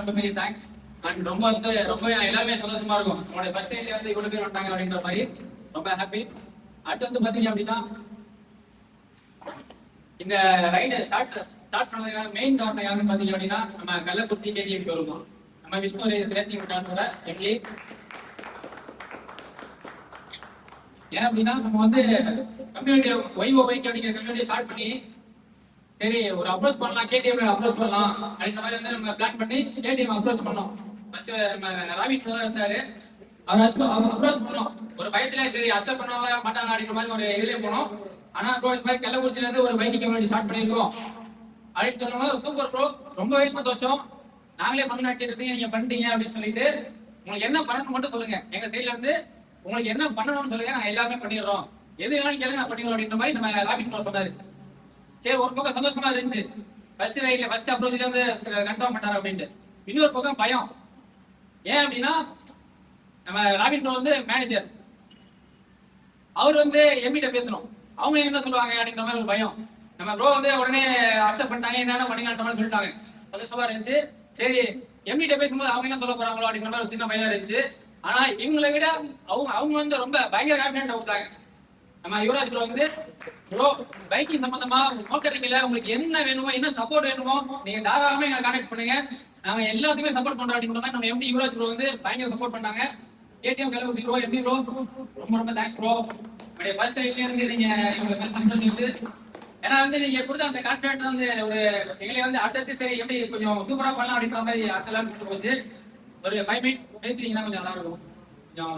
ரொம்ப பெரிய thanks. And ரொம்ப எல்லாருமே சந்தோஷமா இருக்கும். உங்களுடைய ஃபர்ஸ்ட் டைம்ல வந்து இவ்வளவு பேர் வந்தாங்க அப்படின்ற மாதிரி ரொம்ப ஹாப்பி. அடுத்து வந்து பாத்தீங்க அப்படின்னா இந்த ரைடு ஸ்டார்ட் பண்ணதுக்கான மெயின் காரணம் யாருன்னு பாத்தீங்க அப்படின்னா நம்ம கள்ளக்குறிச்சி கேடிஎம் வருவோம். நம்ம விஷ்ணு ரேசிங் விட்டானோட எம்டி. ஏன் அப்படின்னா நம்ம வந்து கம்யூனிட்டி ஒய்ஓஒய்க்கு அப்படிங்கிற கம்யூனிட்டி ஸ்டார்ட் பண்ணி சரி ஒரு அப்ரோச் பண்ணலாம், கேடிஎம் அப்ரோச் பண்ணலாம் அப்படின்ற மாதிரி வந்து நம்ம பிளான் பண்ணி கேடிஎம் அப்ரோச் பண்ணோம். ஃபர்ஸ்ட் நம்ம ராபிட் தான் இருந்தாரு, அவர் அப்ரோச் பண்ணோம். ஒரு பயத்துல சரி அக்செப்ட் பண்ணுவாங்க மாட்டாங்க அப்படின்ற மாதிரி ஒரு இதுலயே போனோம். ஆனா ப்ரோ இந்த மாதிரி கள்ளக்குறிச்சியில இருந்து ஒரு பைக்கிங் கம்யூனிட்டி ஸ்டார்ட் பண்ணிருக்கோம் அப்படின்னு சொன்னோம். சூப்பர் ப்ரோ, ரொம்பவே சந்தோஷம். நாங்களே பண்ண நினைச்சிட்டு நீங்க பண்ணிட்டீங்க அப்படின்னு சொல்லிட்டு உங்களுக்கு என்ன பண்ணணும் மட்டும் சொல்லுங்க. எங்க சைட்ல இருந்து உங்களுக்கு என்ன பண்ணணும்னு சொல்லுங்க, நாங்க எல்லாமே பண்ணிடுறோம். எது வேணாலும் கேளுங்க, நான் பண்ணிடுறோம் அப்படின்ற மாதிரி நம்ம ராபிட் ப்ரோ சொன்னாரு. சரி, ஒரு பக்கம் சந்தோஷமா இருந்துச்சு. ஃபர்ஸ்ட் ரைட்ல ஃபர்ஸ்ட் அப்ரோச்ல வந்து கன்ஃபார்ம் பண்ணாரு அப்படின்ட்டு. இன்னொரு பக்கம் பயம். ஏன் அப்படின்னா நம்ம ராபின் ப்ரோ வந்து மேனேஜர், அவர் வந்து எம்பிட்ட பேசணும், அவங்க என்ன சொல்லுவாங்க அப்படின்ற மாதிரி ஒரு பயம். நம்ம ப்ரோ வந்து உடனே அக்செப்ட் பண்ணிட்டாங்க, என்னென்ன பண்ணுங்கன்ற மாதிரி சொல்லிட்டாங்க. சந்தோஷமா இருந்துச்சு. சரி, எம்பிட்ட பேசும்போது அவங்க என்ன சொல்ல போறாங்களோ அப்படின்ற மாதிரி ஒரு சின்ன பயம் இருந்துச்சு. ஆனா இவங்களை விட அவங்க வந்து ரொம்ப பயங்கர கான்பிடென்ட் கொடுத்தாங்க. நம்ம யுவராஜ் ப்ரோ வந்து ப்ரோ பைக்கிங் சம்பந்தமா மோட்டரிங்ல உங்களுக்கு என்ன வேணுமோ, என்ன சப்போர்ட் வேணுமோ நீங்க தாராளமா எங்களை கான்டாக்ட் பண்ணுங்க, நாங்க எல்லாத்துக்குமே சப்போர்ட் பண்றோம் அப்படின்ற மாதிரி நம்ம எம்டி யுவராஜ் ப்ரோ வந்து பயங்கர சப்போர்ட் பண்ணாங்க. KTM Kallakurichi bro, MD bro ரொம்ப தேங்க்ஸ் ப்ரோ. உங்களுடைய ஃபர்ஸ்ட் சைட்ல இருந்து நீங்க வந்து ஏன்னா வந்து நீங்க கொடுத்த அந்த கான்பிடென்ட் வந்து ஒரு எங்களை வந்து அடுத்தது சரி எப்படி கொஞ்சம் சூப்பரா பண்ணலாம் அப்படின்ற மாதிரி அடுத்த போச்சு. ஒரு 5 மினிட்ஸ் பேசுறீங்கன்னா கொஞ்சம் நல்லா இருக்கும். கொஞ்சம்